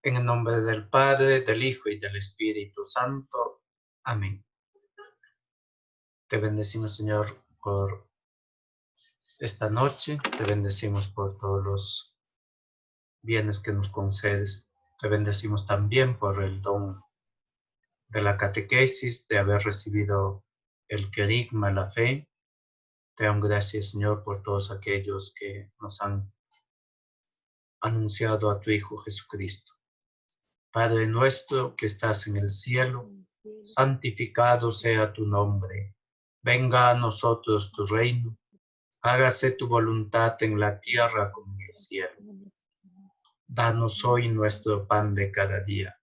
En el nombre del Padre, del Hijo y del Espíritu Santo. Amén. Te bendecimos, Señor, por esta noche. Te bendecimos por todos los bienes que nos concedes. Te bendecimos también por el don de la catequesis, de haber recibido el querigma, la fe. Te damos gracias, Señor, por todos aquellos que nos han anunciado a tu Hijo Jesucristo. Padre nuestro que estás en el cielo, santificado sea tu nombre. Venga a nosotros tu reino. Hágase tu voluntad en la tierra como en el cielo. Danos hoy nuestro pan de cada día.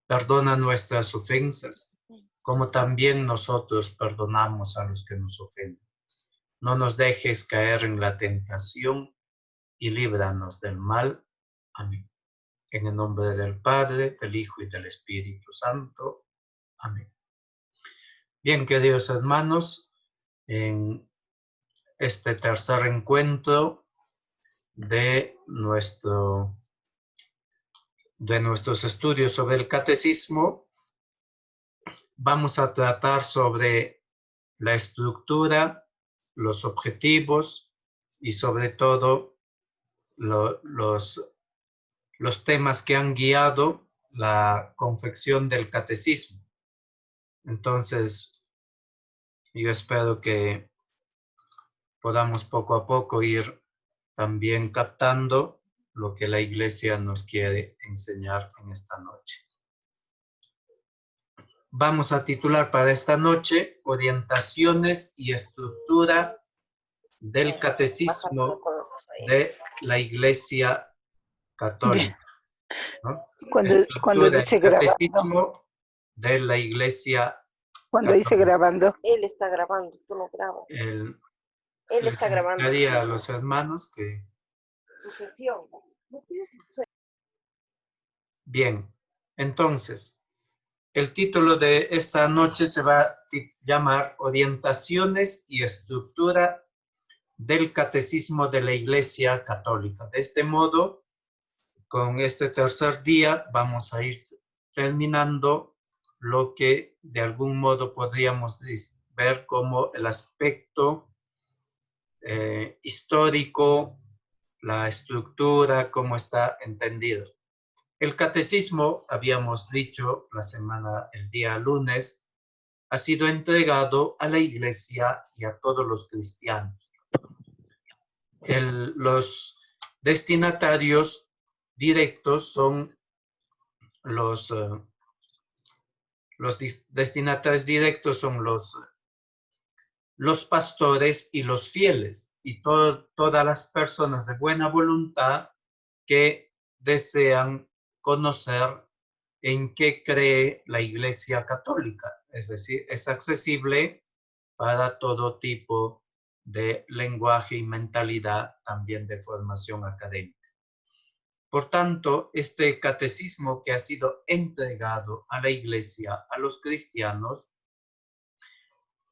Perdona nuestras ofensas, como también nosotros perdonamos a los que nos ofenden. No nos dejes caer en la tentación y líbranos del mal. Amén. En el nombre del Padre, del Hijo y del Espíritu Santo. Amén. Bien, queridos hermanos, en este tercer encuentro de nuestros estudios sobre el catecismo, vamos a tratar sobre la estructura, los objetivos y sobre todo los temas que han guiado la confección del catecismo. Entonces, yo espero que podamos poco a poco ir también captando lo que la Iglesia nos quiere enseñar en esta noche. Vamos a titular para esta noche Orientaciones y estructura del catecismo de la Iglesia Católica, ¿no? Cuando dice grabando. Catecismo de la Iglesia Cuando dice Católica. grabando. Él está grabando, tú no grabas. Él está grabando. A los hermanos que... Su sesión. Bien, entonces, el título de esta noche se va a llamar Orientaciones y estructura del Catecismo de la Iglesia Católica. De este modo, con este tercer día vamos a ir terminando lo que de algún modo podríamos ver como el aspecto histórico, la estructura, cómo está entendido. El catecismo, habíamos dicho el día lunes, ha sido entregado a la Iglesia y a todos los cristianos. Los destinatarios directos son los destinatarios directos son los pastores y los fieles y todas las personas de buena voluntad que desean conocer en qué cree la Iglesia Católica. Es decir, es accesible para todo tipo de lenguaje y mentalidad, también de formación académica. Por tanto, este catecismo que ha sido entregado a la Iglesia, a los cristianos,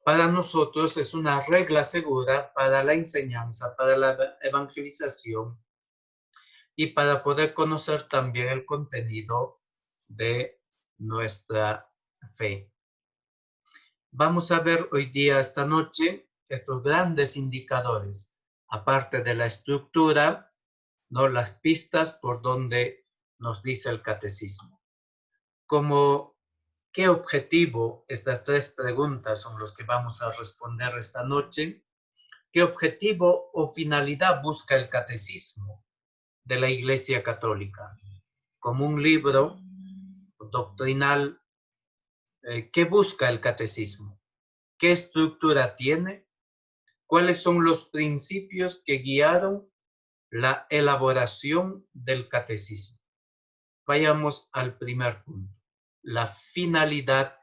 para nosotros es una regla segura para la enseñanza, para la evangelización y para poder conocer también el contenido de nuestra fe. Vamos a ver hoy día, esta noche, estos grandes indicadores, aparte de la estructura, ¿no? Las pistas por donde nos dice el catecismo. ¿Qué objetivo? Estas tres preguntas son los que vamos a responder esta noche. ¿Qué objetivo o finalidad busca el catecismo de la Iglesia Católica? Como un libro doctrinal, ¿qué busca el catecismo? ¿Qué estructura tiene? ¿Cuáles son los principios que guiaron la elaboración del catecismo? Vayamos al primer punto, la finalidad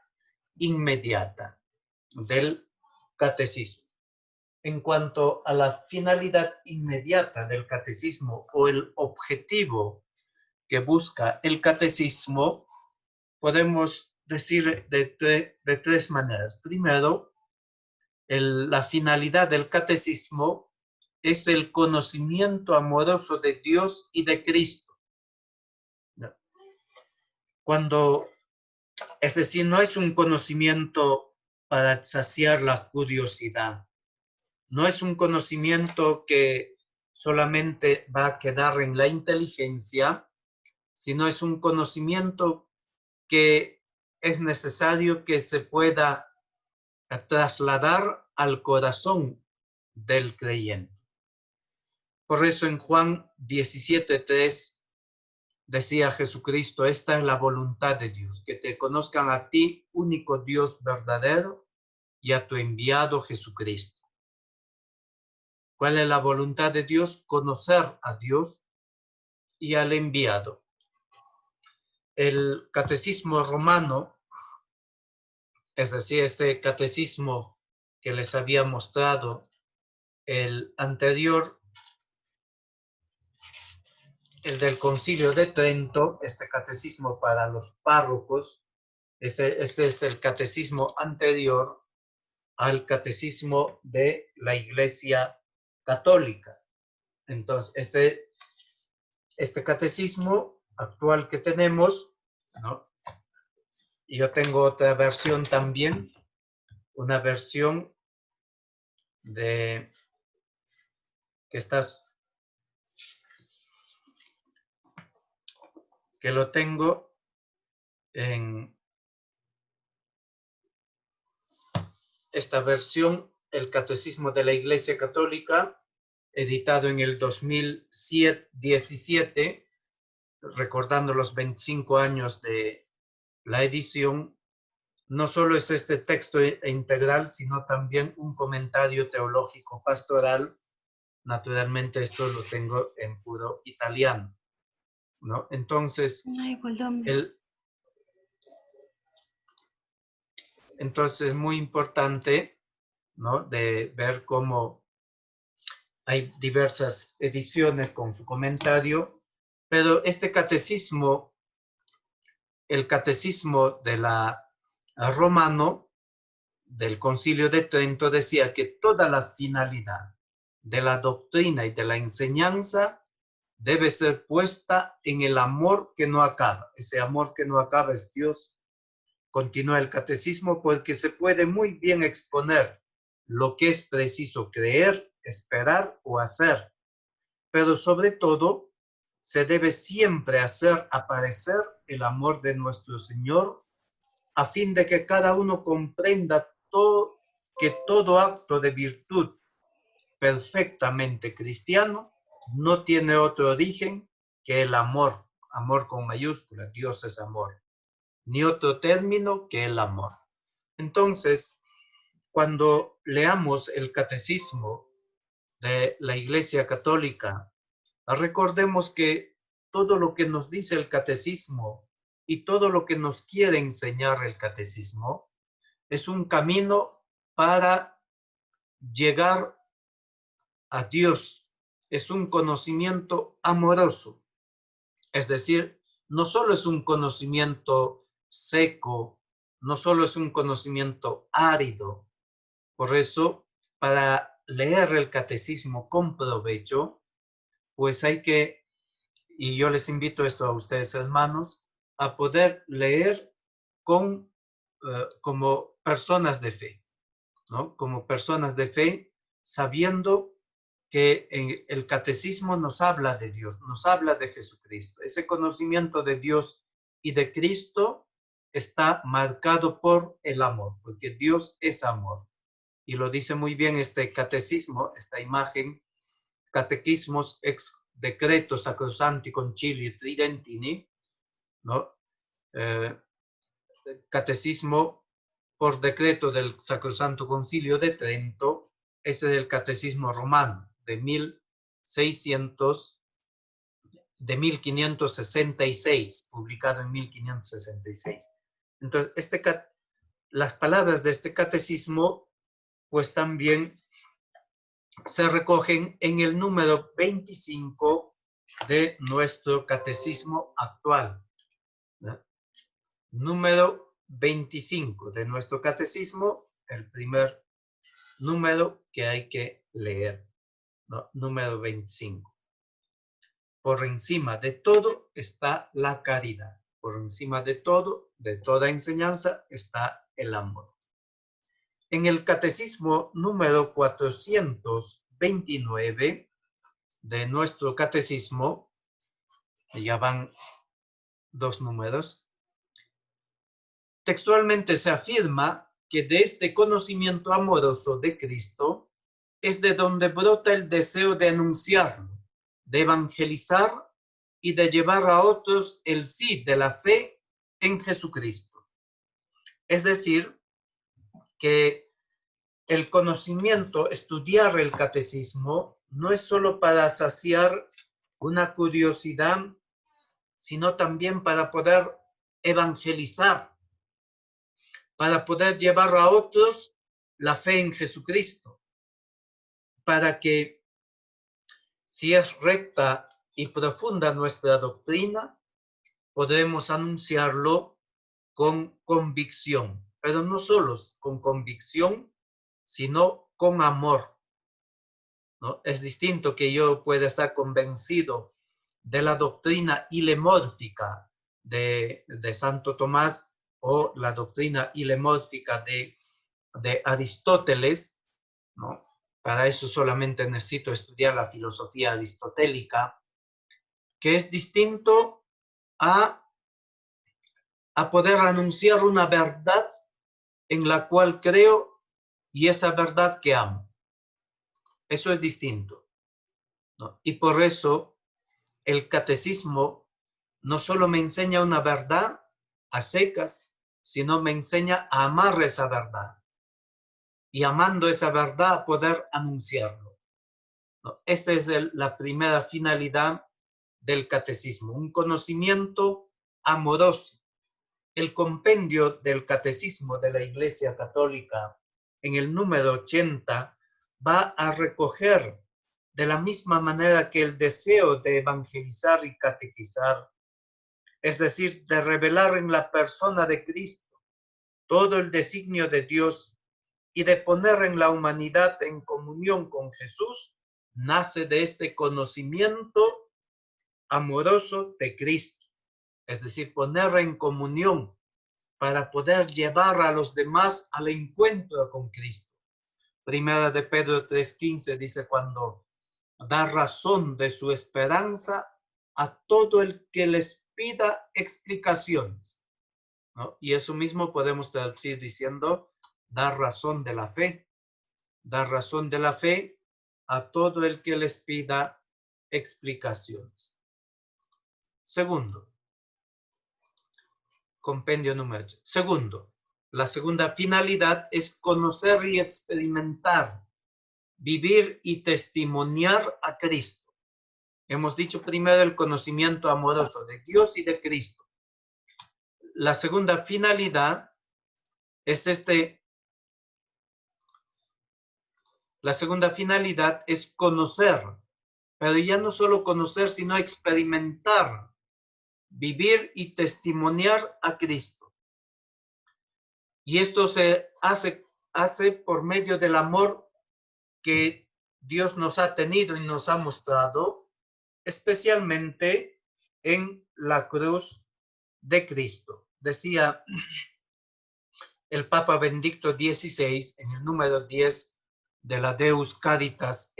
inmediata del catecismo. En cuanto a la finalidad inmediata del catecismo o el objetivo que busca el catecismo, podemos decir de tres maneras. Primero, la finalidad del catecismo es el conocimiento amoroso de Dios y de Cristo. es decir, no es un conocimiento para saciar la curiosidad. No es un conocimiento que solamente va a quedar en la inteligencia, sino es un conocimiento que es necesario que se pueda trasladar al corazón del creyente. Por eso en Juan 17:3 decía Jesucristo, esta es la voluntad de Dios, que te conozcan a ti, único Dios verdadero, y a tu enviado Jesucristo. ¿Cuál es la voluntad de Dios? Conocer a Dios y al enviado. El catecismo romano, es decir, este catecismo que les había mostrado el anterior, el del Concilio de Trento, este catecismo para los párrocos, este es el catecismo anterior al catecismo de la Iglesia Católica. Entonces, este catecismo actual que tenemos, ¿no? Yo tengo otra versión también, una versión de que lo tengo en esta versión, el Catecismo de la Iglesia Católica, editado en el 2017, recordando los 25 años de la edición. No solo es este texto integral, sino también un comentario teológico pastoral. Naturalmente esto lo tengo en puro italiano, ¿no? Entonces, entonces es muy importante, ¿no? De ver cómo hay diversas ediciones con su comentario, pero este catecismo, el catecismo de la romano del Concilio de Trento, decía que toda la finalidad de la doctrina y de la enseñanza debe ser puesta en el amor que no acaba. Ese amor que no acaba es Dios. Continúa el catecismo, porque se puede muy bien exponer lo que es preciso creer, esperar o hacer, pero sobre todo se debe siempre hacer aparecer el amor de nuestro Señor, a fin de que cada uno comprenda que todo acto de virtud perfectamente cristiano no tiene otro origen que el amor, amor con mayúscula, Dios es amor, ni otro término que el amor. Entonces, cuando leamos el catecismo de la Iglesia Católica, recordemos que todo lo que nos dice el catecismo y todo lo que nos quiere enseñar el catecismo es un camino para llegar a Dios, es un conocimiento amoroso. Es decir, no solo es un conocimiento seco, no solo es un conocimiento árido. Por eso, para leer el catecismo con provecho, pues hay que, y yo les invito esto a ustedes, hermanos, a poder leer como personas de fe, ¿no? Como personas de fe, sabiendo que el catecismo nos habla de Dios, nos habla de Jesucristo. Ese conocimiento de Dios y de Cristo está marcado por el amor, porque Dios es amor. Y lo dice muy bien este catecismo, esta imagen, Catequismos ex decreto Sacrosanti Concilii Tridentini, ¿no? Catecismo por decreto del Sacrosanto Concilio de Trento. Ese es el catecismo romano de 1566, publicado en 1566. Entonces, las palabras de este catecismo, pues también se recogen en el número 25 de nuestro catecismo actual, ¿no? Número 25 de nuestro catecismo, el primer número que hay que leer, ¿no? Número 25. Por encima de todo está la caridad, por encima de todo, de toda enseñanza, está el amor. En el catecismo número 429 de nuestro catecismo, ya van 2 números, textualmente se afirma que de este conocimiento amoroso de Cristo es de donde brota el deseo de anunciarlo, de evangelizar y de llevar a otros el sí de la fe en Jesucristo. Es decir, que el conocimiento, estudiar el catecismo, no es solo para saciar una curiosidad, sino también para poder evangelizar, para poder llevar a otros la fe en Jesucristo, para que, si es recta y profunda nuestra doctrina, podremos anunciarlo con convicción, pero no solo con convicción, sino con amor, ¿no? Es distinto que yo pueda estar convencido de la doctrina ilemórfica de Santo Tomás o la doctrina ilemórfica de Aristóteles, ¿no? Para eso solamente necesito estudiar la filosofía aristotélica, que es distinto a poder anunciar una verdad en la cual creo y esa verdad que amo. Eso es distinto, ¿no? Y por eso el catecismo no solo me enseña una verdad a secas, sino me enseña a amar esa verdad. Y amando esa verdad, poder anunciarlo, ¿no? Esta es la primera finalidad del catecismo, un conocimiento amoroso. El compendio del catecismo de la Iglesia Católica, en el número 80, va a recoger de la misma manera que el deseo de evangelizar y catequizar, es decir, de revelar en la persona de Cristo todo el designio de Dios y de poner en la humanidad en comunión con Jesús, nace de este conocimiento amoroso de Cristo, es decir, poner en comunión para poder llevar a los demás al encuentro con Cristo. Primera de Pedro 3:15 dice, cuando da razón de su esperanza a todo el que les pida explicaciones, ¿no? Y eso mismo podemos traducir diciendo, dar razón de la fe. Dar razón de la fe a todo el que les pida explicaciones. Segundo, compendio número. Segundo, la segunda finalidad es conocer y experimentar, vivir y testimoniar a Cristo. Hemos dicho primero el conocimiento amoroso de Dios y de Cristo. La segunda finalidad es la segunda finalidad es conocer, pero ya no solo conocer, sino experimentar, vivir y testimoniar a Cristo. Y esto se hace por medio del amor que Dios nos ha tenido y nos ha mostrado, especialmente en la cruz de Cristo. Decía el Papa Benedicto XVI en el número 10 de la Deus Caritas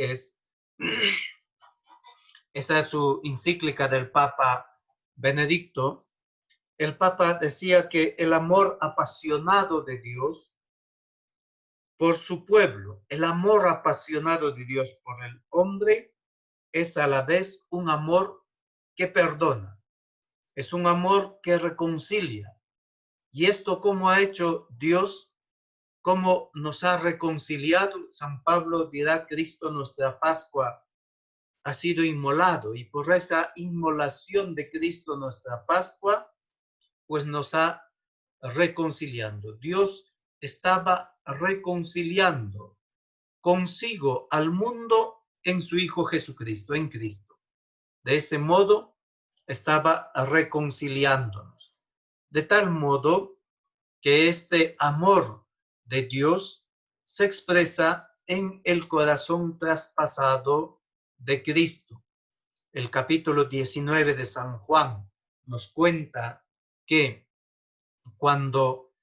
esta es su encíclica del Papa Benedicto. El Papa decía que el amor apasionado de Dios por su pueblo, el amor apasionado de Dios por el hombre, es a la vez un amor que perdona, es un amor que reconcilia. Y esto, ¿cómo ha hecho Dios? ¿Cómo nos ha reconciliado? San Pablo dirá, Cristo nuestra Pascua ha sido inmolado, y por esa inmolación de Cristo nuestra Pascua, pues nos ha reconciliando. Dios estaba reconciliando consigo al mundo en su Hijo Jesucristo, en Cristo. De ese modo estaba reconciliándonos. De tal modo que este amor de Dios se expresa en el corazón traspasado de Cristo. El capítulo 19 de San Juan nos cuenta que cuando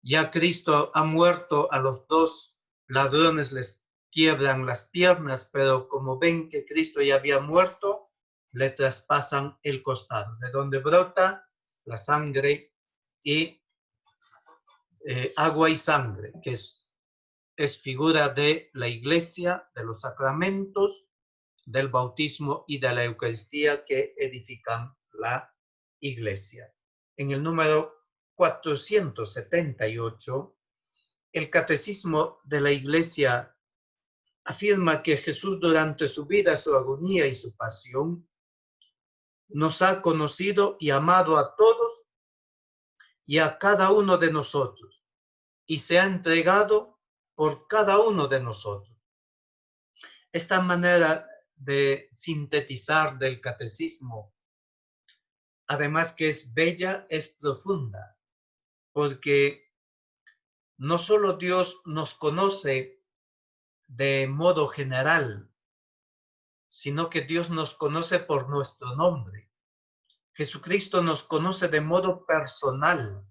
ya Cristo ha muerto, a los dos ladrones les quiebran las piernas, pero como ven que Cristo ya había muerto, le traspasan el costado, de donde brota la sangre y agua y sangre, que es figura de la iglesia, de los sacramentos, del bautismo y de la Eucaristía que edifican la iglesia. En el número 478, el Catecismo de la Iglesia afirma que Jesús durante su vida, su agonía y su pasión nos ha conocido y amado a todos y a cada uno de nosotros y se ha entregado por cada uno de nosotros. Esta manera de sintetizar del catecismo, además que es bella, es profunda, porque no solo Dios nos conoce de modo general, sino que Dios nos conoce por nuestro nombre. Jesucristo nos conoce de modo personal.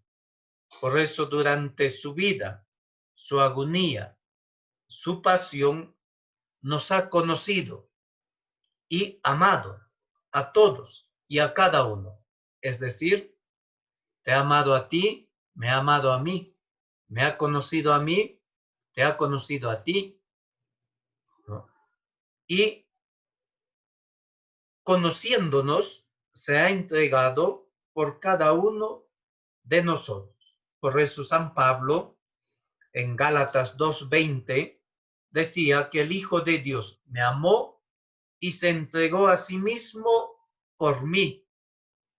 Por eso durante su vida, su agonía, su pasión, nos ha conocido y amado a todos y a cada uno. Es decir, te ha amado a ti, me ha amado a mí, me ha conocido a mí, te ha conocido a ti, ¿no? Y conociéndonos, se ha entregado por cada uno de nosotros. Por eso San Pablo, en Gálatas 2:20, decía que el Hijo de Dios me amó y se entregó a sí mismo por mí.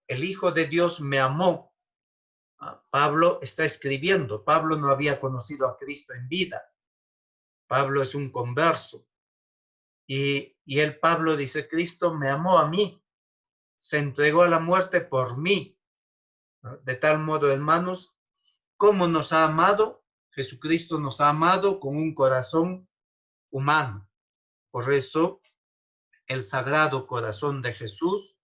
El Hijo de Dios me amó. Pablo está escribiendo. Pablo no había conocido a Cristo en vida. Pablo es un converso. Y el Pablo dice, Cristo me amó a mí. Se entregó a la muerte por mí. De tal modo, hermanos, como nos ha amado, Jesucristo nos ha amado con un corazón humano. Por eso, el Sagrado Corazón de Jesús,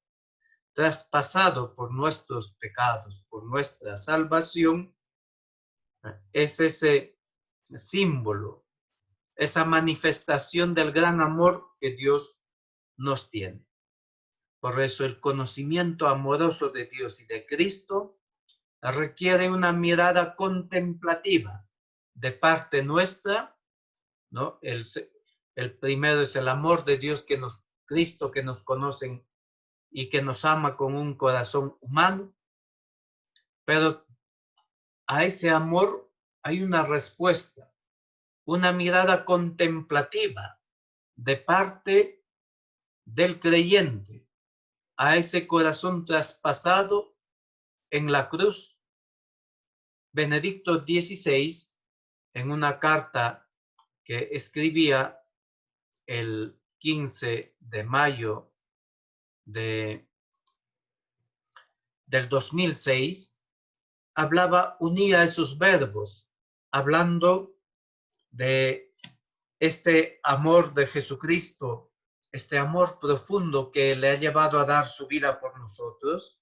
traspasado por nuestros pecados, por nuestra salvación, es ese símbolo, esa manifestación del gran amor que Dios nos tiene. Por eso el conocimiento amoroso de Dios y de Cristo requiere una mirada contemplativa de parte nuestra, ¿no? El primero es el amor de Dios Cristo que nos conoce y que nos ama con un corazón humano, pero a ese amor hay una respuesta, una mirada contemplativa de parte del creyente a ese corazón traspasado en la cruz. Benedicto XVI, en una carta que escribía el 15 de mayo del 2006, unía esos verbos, hablando de este amor de Jesucristo, este amor profundo que le ha llevado a dar su vida por nosotros.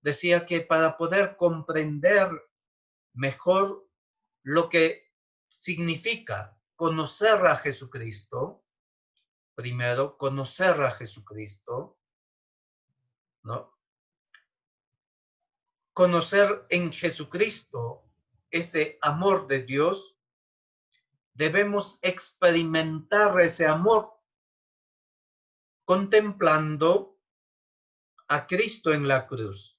Decía que para poder comprender mejor lo que significa conocer a Jesucristo, primero conocer a Jesucristo, ¿no? Conocer en Jesucristo ese amor de Dios, debemos experimentar ese amor contemplando a Cristo en la cruz.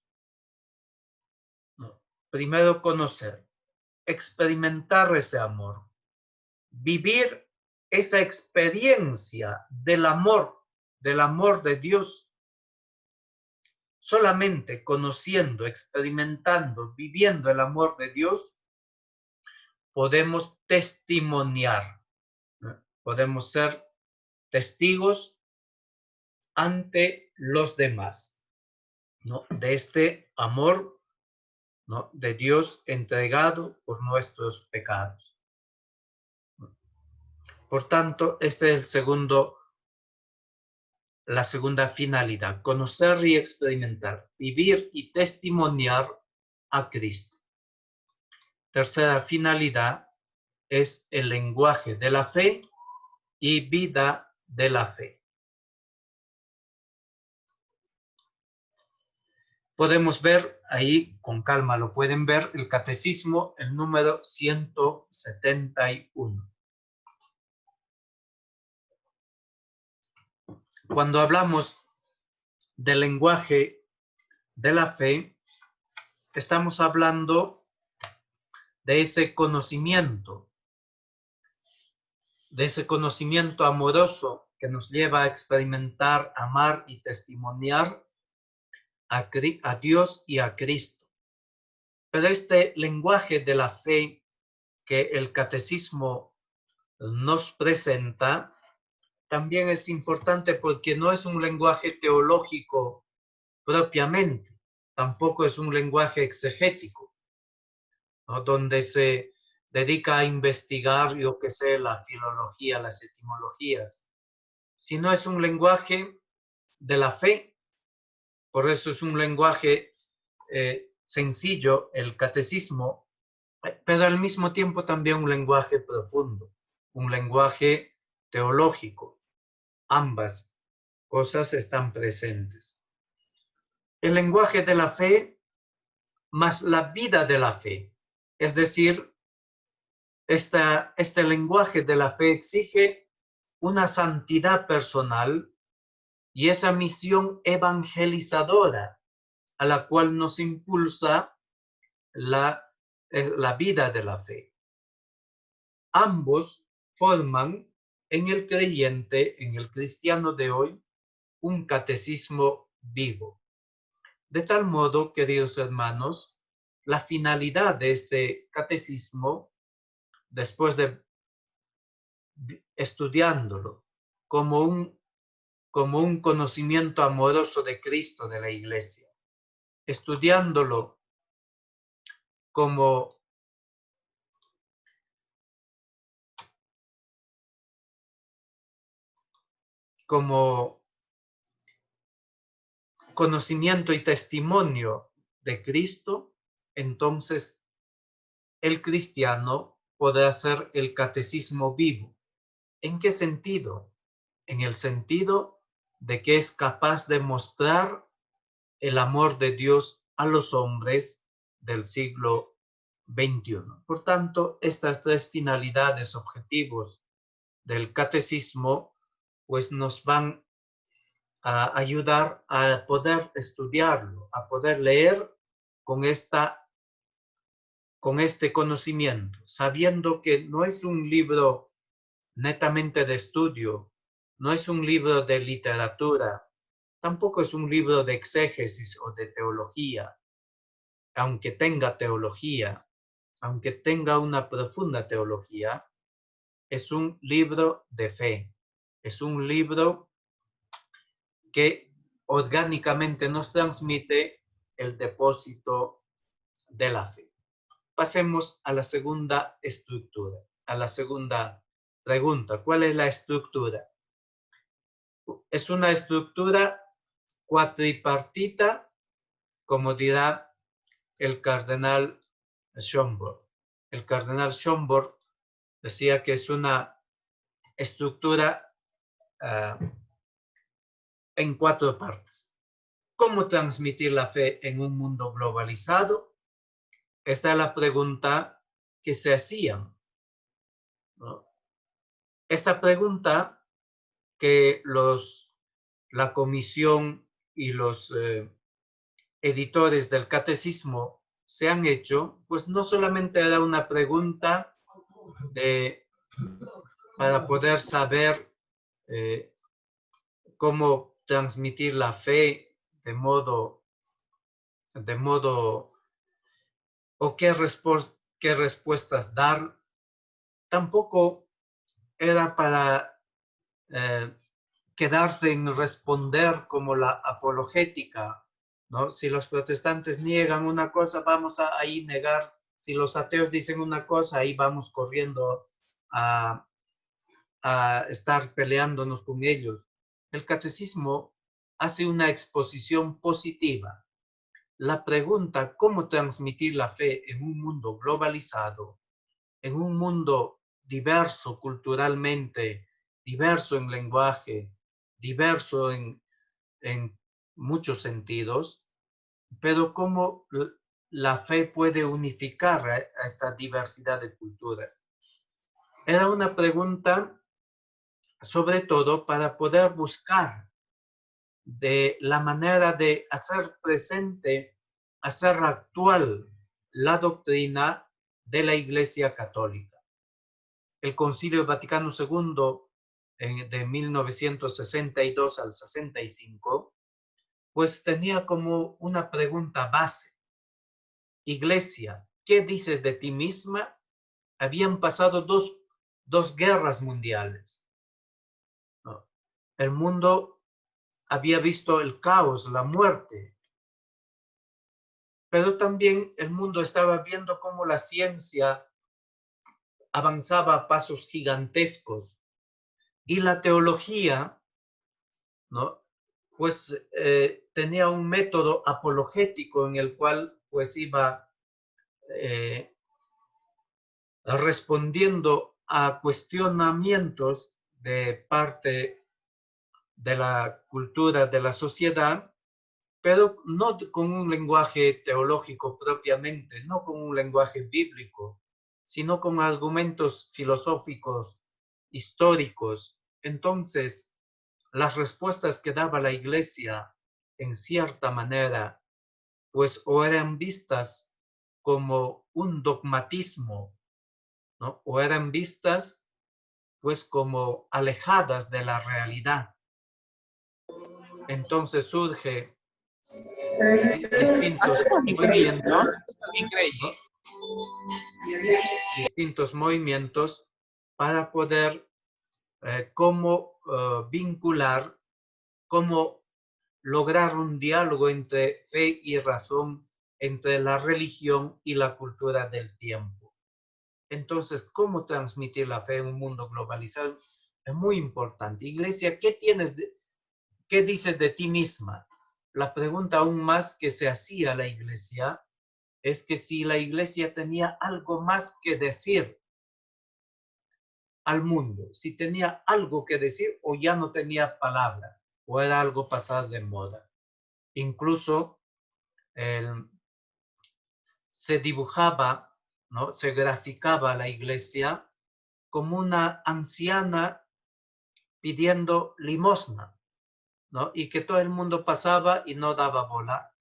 ¿No? Primero conocer, experimentar ese amor, vivir esa experiencia del amor de Dios. Solamente conociendo, experimentando, viviendo el amor de Dios, podemos testimoniar, ¿no? Podemos ser testigos ante los demás, ¿no? De este amor, ¿no? De Dios entregado por nuestros pecados. Por tanto, este es la segunda finalidad, conocer y experimentar, vivir y testimoniar a Cristo. Tercera finalidad es el lenguaje de la fe y vida de la fe. Podemos ver ahí, con calma lo pueden ver, el catecismo, el número 171. Cuando hablamos del lenguaje de la fe, estamos hablando de ese conocimiento amoroso que nos lleva a experimentar, amar y testimoniar a Dios y a Cristo. Pero este lenguaje de la fe que el catecismo nos presenta también es importante porque no es un lenguaje teológico propiamente, tampoco es un lenguaje exegético, ¿no? Donde se dedica a investigar, yo que sé, la filología, las etimologías, sino es un lenguaje de la fe. Por eso es un lenguaje sencillo, el catecismo, pero al mismo tiempo también un lenguaje profundo, un lenguaje teológico. Ambas cosas están presentes. El lenguaje de la fe más la vida de la fe. Es decir, este lenguaje de la fe exige una santidad personal y esa misión evangelizadora a la cual nos impulsa la vida de la fe. Ambos forman en el creyente, en el cristiano de hoy, un catecismo vivo. De tal modo, queridos hermanos, la finalidad de este catecismo, después de estudiándolo como un conocimiento amoroso de Cristo, de la Iglesia, estudiándolo como conocimiento y testimonio de Cristo, entonces el cristiano podrá hacer el catecismo vivo. ¿En qué sentido? En el sentido de que es capaz de mostrar el amor de Dios a los hombres del siglo XXI. Por tanto, estas tres finalidades, objetivos del catecismo, pues nos van a ayudar a poder estudiarlo, a poder leer con este conocimiento, sabiendo que no es un libro netamente de estudio, no es un libro de literatura, tampoco es un libro de exégesis o de teología, aunque tenga teología, aunque tenga una profunda teología, es un libro de fe, es un libro que orgánicamente nos transmite el depósito de la fe. Pasemos a la segunda estructura, a la segunda pregunta. ¿Cuál es la estructura? Es una estructura cuatripartita, como dirá el cardenal Schönborn. El cardenal Schönborn decía que es una estructura en 4 partes. ¿Cómo transmitir la fe en un mundo globalizado? Esta es la pregunta que se hacían, ¿no? Esta pregunta que la comisión y los editores del catecismo se han hecho, pues no solamente era una pregunta para poder saber cómo transmitir la fe de modo o qué respuestas dar, tampoco era para quedarse en responder como la apologética, ¿no? Si los protestantes niegan una cosa, vamos a ahí negar. Si los ateos dicen una cosa, ahí vamos corriendo a estar peleándonos con ellos. El catecismo hace una exposición positiva. la pregunta cómo transmitir la fe en un mundo globalizado, en un mundo diverso culturalmente, diverso en lenguaje, diverso en muchos sentidos, pero cómo la fe puede unificar a esta diversidad de culturas. Era una pregunta sobre todo para poder buscar de la manera de hacer presente, hacer actual la doctrina de la Iglesia Católica. El Concilio Vaticano II de 1962 al 65, pues tenía como una pregunta base. Iglesia, ¿qué dices de ti misma? Habían pasado dos guerras mundiales, ¿no? El mundo había visto el caos, la muerte, pero también el mundo estaba viendo cómo la ciencia avanzaba a pasos gigantescos y la teología, ¿no? Pues tenía un método apologético en el cual pues iba respondiendo a cuestionamientos de parte de la cultura de la sociedad, pero no con un lenguaje teológico propiamente, no con un lenguaje bíblico, sino con argumentos filosóficos, históricos. Entonces, las respuestas que daba la Iglesia, en cierta manera, pues o eran vistas como un dogmatismo, ¿no? O eran vistas pues como alejadas de la realidad. Entonces surge distintos movimientos, ¿no? Distintos movimientos para poder cómo vincular, cómo lograr un diálogo entre fe y razón, entre la religión y la cultura del tiempo. Entonces, ¿cómo transmitir la fe en un mundo globalizado? Es muy importante. Iglesia, ¿qué dices de ti misma? La pregunta aún más que se hacía a la Iglesia es que si la Iglesia tenía algo más que decir al mundo, si tenía algo que decir o ya no tenía palabra o era algo pasado de moda. Incluso se dibujaba, ¿no? Se graficaba la Iglesia como una anciana pidiendo limosna, ¿no? Y que todo el mundo pasaba y no daba bola,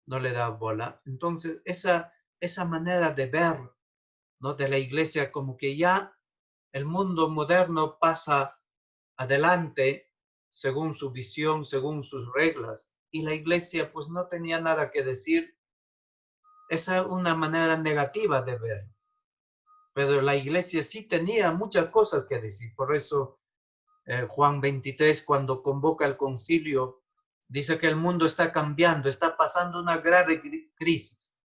no le daba bola. Entonces, esa manera de ver, ¿no? De la Iglesia como que ya el mundo moderno pasa adelante según su visión, según sus reglas, y la Iglesia pues no tenía nada que decir. Esa es una manera negativa de ver, pero la Iglesia sí tenía muchas cosas que decir. Por eso Juan 23, cuando convoca el concilio, dice que el mundo está cambiando, está pasando una grave crisis.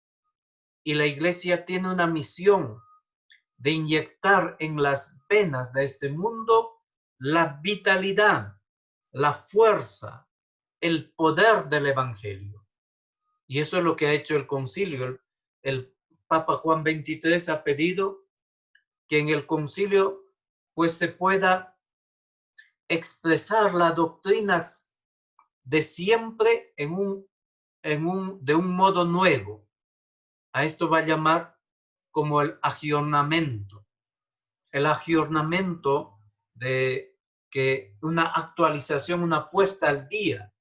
Y la Iglesia tiene una misión de inyectar en las venas de este mundo la vitalidad, la fuerza, el poder del Evangelio. Y eso es lo que ha hecho el concilio. El Papa Juan 23 ha pedido que en el concilio pues se pueda expresar las doctrinas de siempre de un modo nuevo. A esto va a llamar como el aggiornamento. El aggiornamento de que una actualización, una puesta al día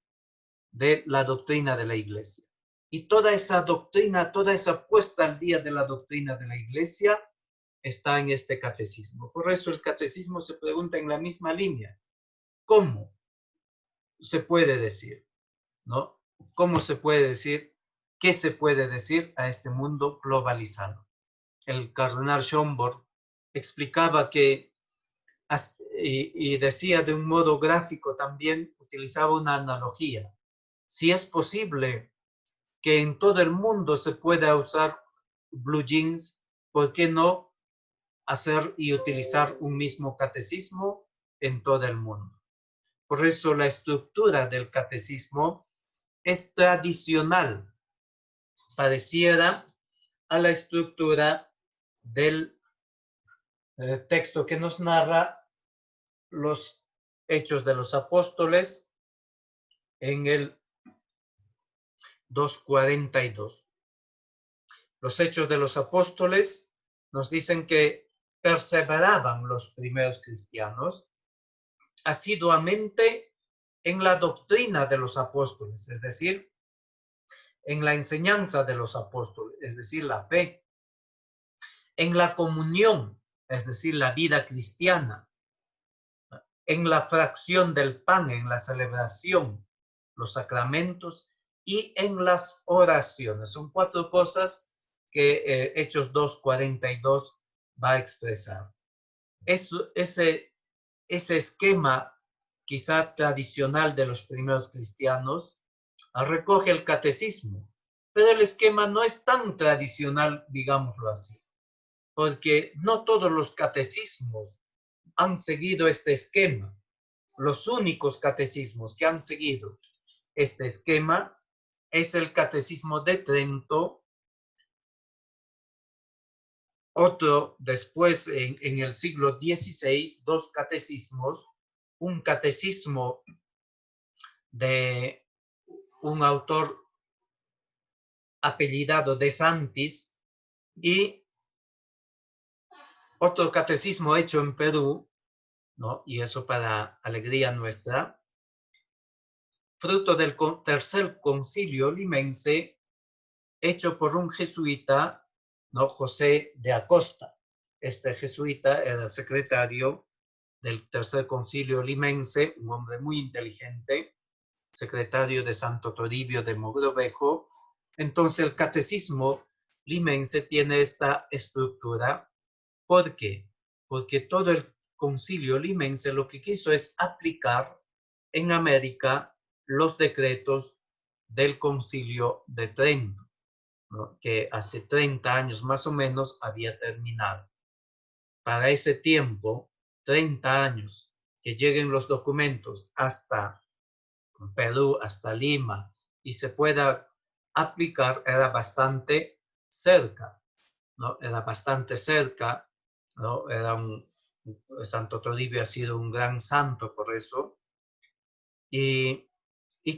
de la doctrina de la Iglesia. Y toda esa doctrina, toda esa puesta al día de la doctrina de la Iglesia está en este catecismo. Por eso el catecismo se pregunta en la misma línea. ¿Cómo se puede decir? ¿No? ¿Cómo se puede decir? ¿Qué se puede decir a este mundo globalizado? El cardenal Schomburg explicaba que, y decía de un modo gráfico también, utilizaba una analogía. Si es posible que en todo el mundo se pueda usar blue jeans, ¿por qué no hacer y utilizar un mismo catecismo en todo el mundo? Por eso la estructura del catecismo es tradicional, pareciera a la estructura del texto que nos narra los Hechos de los Apóstoles en el 2:42. Los Hechos de los Apóstoles nos dicen que perseveraban los primeros cristianos asiduamente en la doctrina de los apóstoles, es decir, en la enseñanza de los apóstoles, es decir, la fe, en la comunión, es decir, la vida cristiana, en la fracción del pan, en la celebración, los sacramentos y en las oraciones. Son 4 cosas que Hechos 2:42 va a expresar. Ese esquema quizá tradicional de los primeros cristianos recoge el catecismo, pero el esquema no es tan tradicional, digámoslo así, porque no todos los catecismos han seguido este esquema. Los únicos catecismos que han seguido este esquema es el Catecismo de Trento, otro después en el siglo XVI, 2 catecismos, un catecismo de un autor apellidado De Santis y otro catecismo hecho en Perú, ¿no? Y eso para alegría nuestra, fruto del tercer concilio limense, hecho por un jesuita, ¿no? José de Acosta. Este jesuita era el secretario del tercer concilio limense, un hombre muy inteligente, secretario de Santo Toribio de Mogrovejo. Entonces el catecismo limense tiene esta estructura. ¿Por qué? Porque todo el concilio limense lo que quiso es aplicar en América los decretos del concilio de Trento, ¿no? Que hace 30 años más o menos había terminado. Para ese tiempo, 30 años, que lleguen los documentos hasta Perú, hasta Lima, y se pueda aplicar, era bastante cerca, ¿no? Era bastante cerca, ¿no? Santo Toribio ha sido un gran santo por eso, y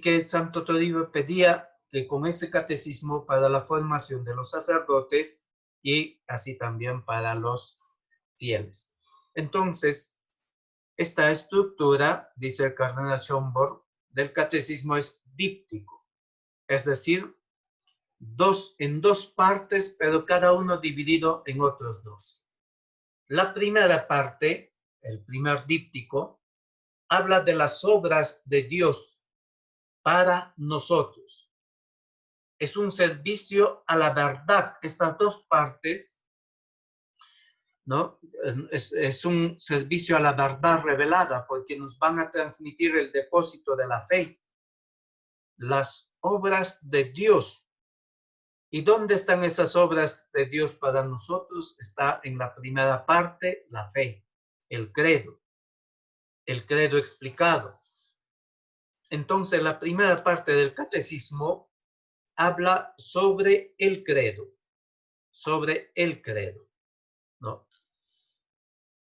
que Santo Toribio pedía que con ese catecismo para la formación de los sacerdotes y así también para los fieles. Entonces, esta estructura, dice el cardenal Schönborn, del catecismo es díptico, es decir, en dos partes, pero cada uno dividido en otros 2. La primera parte, el primer díptico, habla de las obras de Dios para nosotros. Es un servicio a la verdad. Estas 2 partes, ¿no? Es un servicio a la verdad revelada porque nos van a transmitir el depósito de la fe. Las obras de Dios. ¿Y dónde están esas obras de Dios para nosotros? Está en la primera parte, la fe, el credo explicado. Entonces, la primera parte del catecismo habla sobre el credo, ¿no?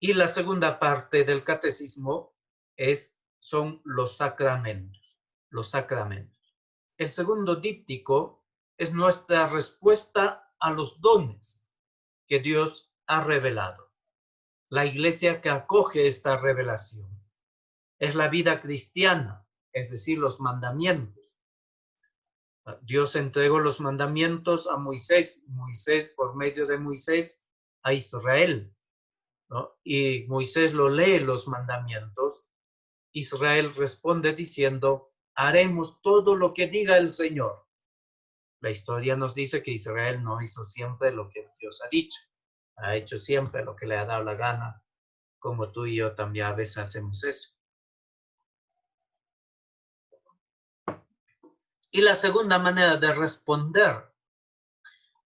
Y la segunda parte del catecismo son los sacramentos, El segundo díptico es nuestra respuesta a los dones que Dios ha revelado. La iglesia que acoge esta revelación es la vida cristiana, es decir, los mandamientos. Dios entregó los mandamientos a Moisés, por medio de Moisés, a Israel, ¿no? Y Moisés lo lee los mandamientos. Israel responde diciendo, haremos todo lo que diga el Señor. La historia nos dice que Israel no hizo siempre lo que Dios ha dicho. Ha hecho siempre lo que le ha dado la gana, como tú y yo también a veces hacemos eso. Y la segunda manera de responder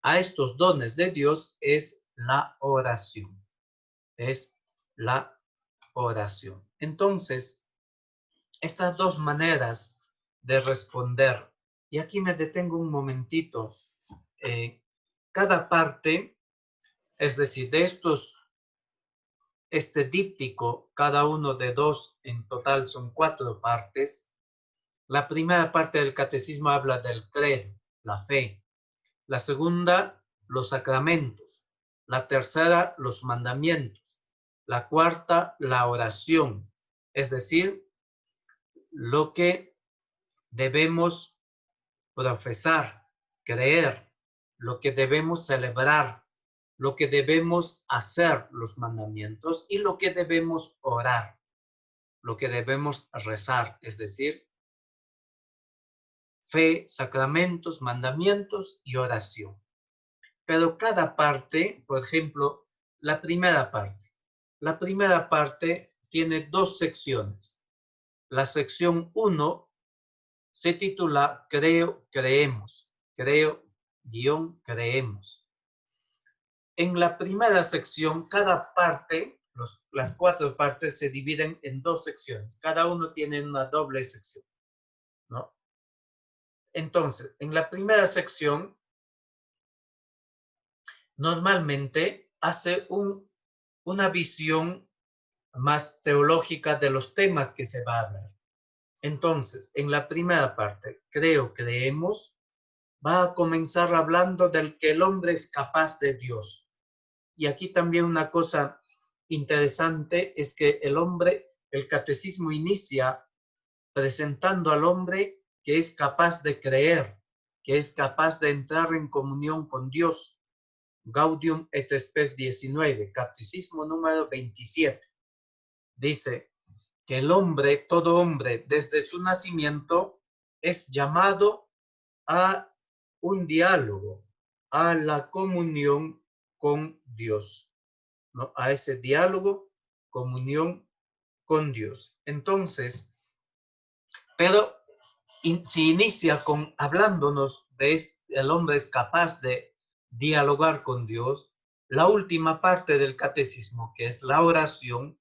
a estos dones de Dios es la oración. Entonces, estas 2 maneras de responder, y aquí me detengo un momentito cada parte, es decir, de este díptico, cada uno de 2, en total son 4 partes. La primera parte del catecismo habla del credo, la fe. La segunda, los sacramentos. La tercera, los mandamientos. La cuarta, la oración, es decir, lo que debemos profesar, creer, lo que debemos celebrar, lo que debemos hacer, los mandamientos, y lo que debemos orar, lo que debemos rezar, es decir, fe, sacramentos, mandamientos y oración. Pero cada parte, por ejemplo, la primera parte tiene 2 secciones. La sección 1 se titula Creo, creemos. Creo, creemos. En la primera sección, cada parte, las 4 partes se dividen en 2 secciones. Cada uno tiene una doble sección, ¿no? Entonces, en la primera sección, normalmente hace una visión más teológica de los temas que se va a hablar. Entonces, en la primera parte, creemos, va a comenzar hablando del que el hombre es capaz de Dios. Y aquí también una cosa interesante es que el catecismo inicia presentando al hombre que es capaz de creer, que es capaz de entrar en comunión con Dios. Gaudium et Spes 19, catecismo número 27. Dice que el hombre, todo hombre, desde su nacimiento, es llamado a un diálogo, a la comunión con Dios, ¿no? A ese diálogo, comunión con Dios. Entonces, pero si inicia hablándonos de el hombre es capaz de dialogar con Dios, la última parte del catecismo, que es la oración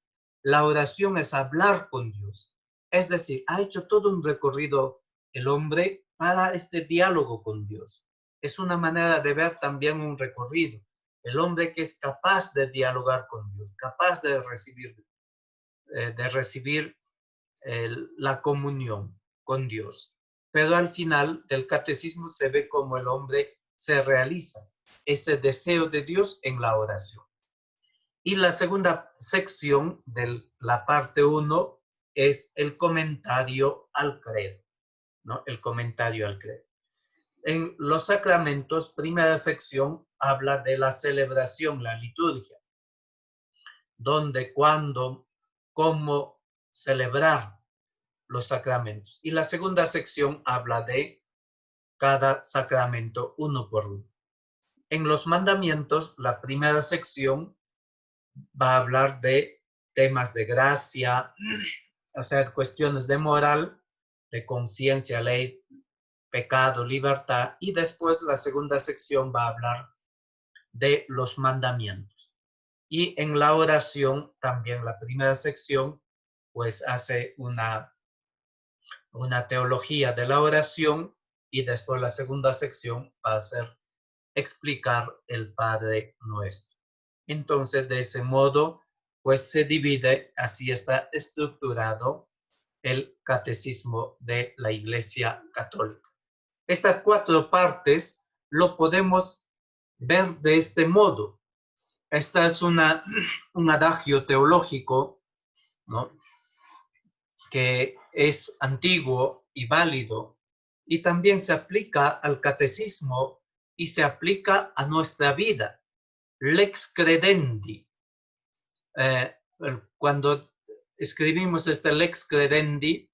es hablar con Dios. Es decir, ha hecho todo un recorrido el hombre para este diálogo con Dios. Es una manera de ver también un recorrido. El hombre que es capaz de dialogar con Dios, capaz de recibir la comunión con Dios. Pero al final del catecismo se ve cómo el hombre se realiza ese deseo de Dios en la oración. Y la segunda sección de la parte 1 es el comentario al credo, ¿no? El comentario al credo. En los sacramentos, primera sección habla de la celebración, la liturgia, dónde, cuándo, cómo celebrar los sacramentos. Y la segunda sección habla de cada sacramento uno por uno. En los mandamientos, la primera sección va a hablar de temas de gracia, o sea, cuestiones de moral, de conciencia, ley, pecado, libertad, y después la segunda sección va a hablar de los mandamientos. Y en la oración, también la primera sección, pues hace una teología de la oración, y después la segunda sección va a ser explicar el Padre Nuestro. Entonces, de ese modo, pues se divide, así está estructurado el catecismo de la Iglesia Católica. Estas 4 partes lo podemos ver de este modo. Esta es un adagio teológico, ¿no?, que es antiguo y válido, y también se aplica al catecismo y se aplica a nuestra vida. Lex credendi. Cuando escribimos este lex credendi,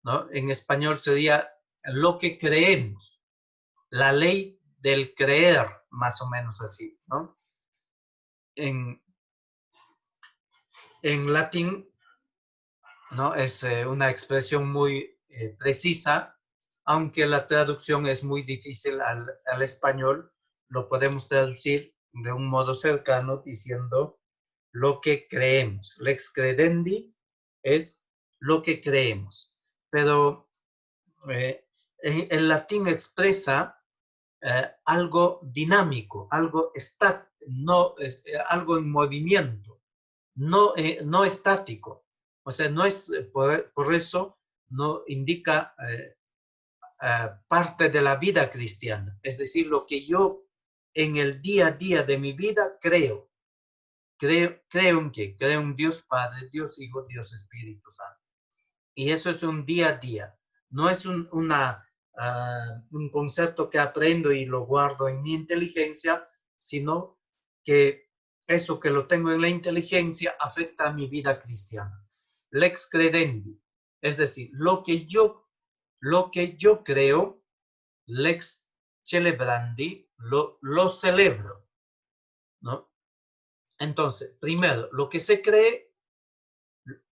¿no?, en español sería lo que creemos, la ley del creer, más o menos así, ¿no? En latín, ¿no?, es una expresión muy precisa, aunque la traducción es muy difícil al español. Lo podemos traducir de un modo cercano diciendo lo que creemos. Lex credendi es lo que creemos. Pero el latín expresa algo dinámico, algo algo en movimiento, no estático. O sea, no es, por eso no indica parte de la vida cristiana. Es decir, lo que yo en el día a día de mi vida creo. Creo en qué? Creo en Dios Padre, Dios Hijo, Dios Espíritu Santo. Y eso es un día a día. No es un concepto que aprendo y lo guardo en mi inteligencia, sino que eso que lo tengo en la inteligencia afecta a mi vida cristiana. Lex credendi, es decir, lo que yo creo, lex celebrandi, lo celebro, ¿no? Entonces, primero, lo que se cree,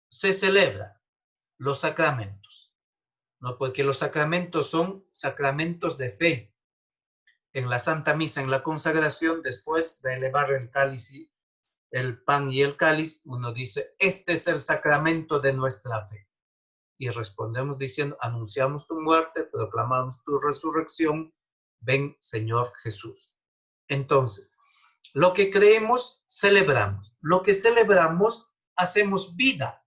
se celebra, los sacramentos, ¿no? Porque los sacramentos son sacramentos de fe. En la Santa Misa, en la consagración, después de elevar el cáliz, el pan y el cáliz, uno dice, este es el sacramento de nuestra fe. Y respondemos diciendo, anunciamos tu muerte, proclamamos tu resurrección, ven Señor Jesús. Entonces, lo que creemos, celebramos. Lo que celebramos, hacemos vida,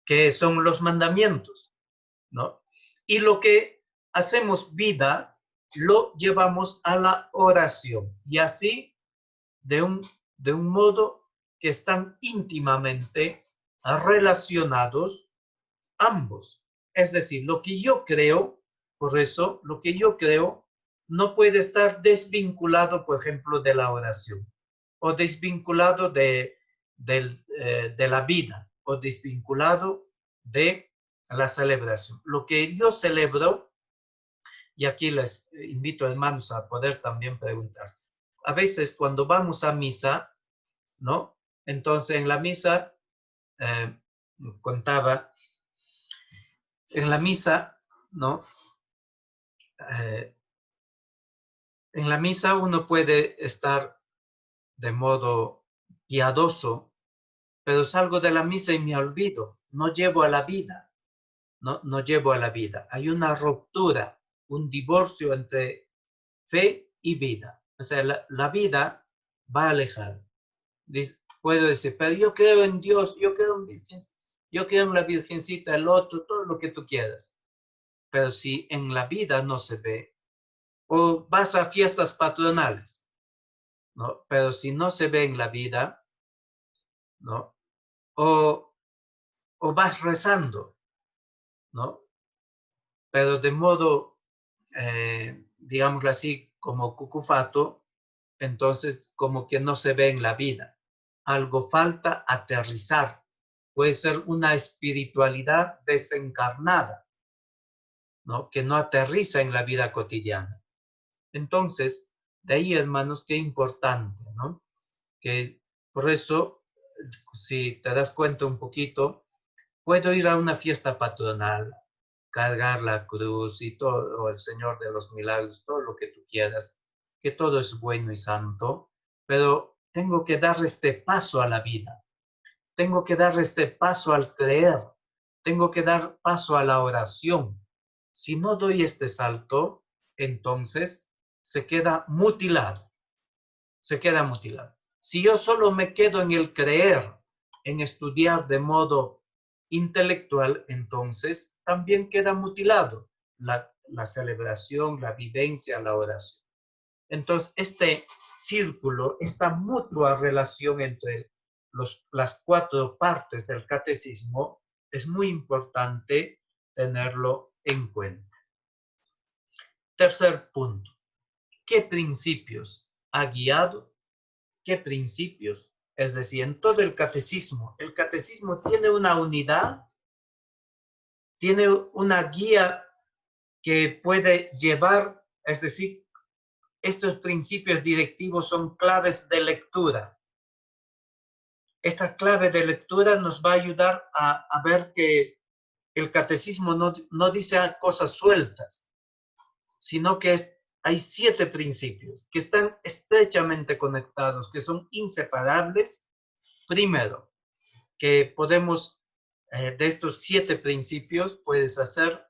que son los mandamientos, ¿no? Y lo que hacemos vida, lo llevamos a la oración. Y así, de un modo que están íntimamente relacionados ambos. Es decir, lo que yo creo, por eso, lo que yo creo no puede estar desvinculado, por ejemplo, de la oración, o desvinculado de la vida, o desvinculado de la celebración. Lo que yo celebro, y aquí les invito, hermanos, a poder también preguntar. A veces cuando vamos a misa, ¿no? Entonces en la misa, contaba, en la misa, ¿no? En la misa uno puede estar de modo piadoso, pero salgo de la misa y me olvido, no llevo a la vida, no llevo a la vida. Hay una ruptura, un divorcio entre fe y vida. O sea, la vida va alejada. Puedo decir, pero yo creo en Dios, yo creo en la Virgencita, el otro, todo lo que tú quieras. Pero si en la vida no se ve, o vas a fiestas patronales, ¿no? Pero si no se ve en la vida, ¿no? O vas rezando, ¿no? Pero de modo, digámoslo así, como cucufato, entonces como que no se ve en la vida. Algo falta aterrizar. Puede ser una espiritualidad desencarnada, ¿no? Que no aterriza en la vida cotidiana. Entonces, de ahí, hermanos, qué importante, ¿no? Que por eso, si te das cuenta un poquito, puedo ir a una fiesta patronal, cargar la cruz y todo, o el Señor de los Milagros, todo lo que tú quieras, que todo es bueno y santo, pero tengo que dar este paso a la vida. Tengo que dar este paso al creer. Tengo que dar paso a la oración. Si no doy este salto, entonces se queda mutilado. Se queda mutilado. Si yo solo me quedo en el creer, en estudiar de modo intelectual, entonces también queda mutilado la celebración, la vivencia, la oración. Entonces, este círculo, esta mutua relación entre las cuatro partes del catecismo, es muy importante tenerlo en cuenta. Tercer punto. ¿Qué principios ha guiado? ¿Qué principios? Es decir, en todo el catecismo tiene una unidad, tiene una guía que puede llevar, es decir, estos principios directivos son claves de lectura. Esta clave de lectura nos va a ayudar a ver que el catecismo no dice cosas sueltas, sino que hay 7 principios que están estrechamente conectados, que son inseparables. Primero, que podemos, de estos 7 principios, puedes hacer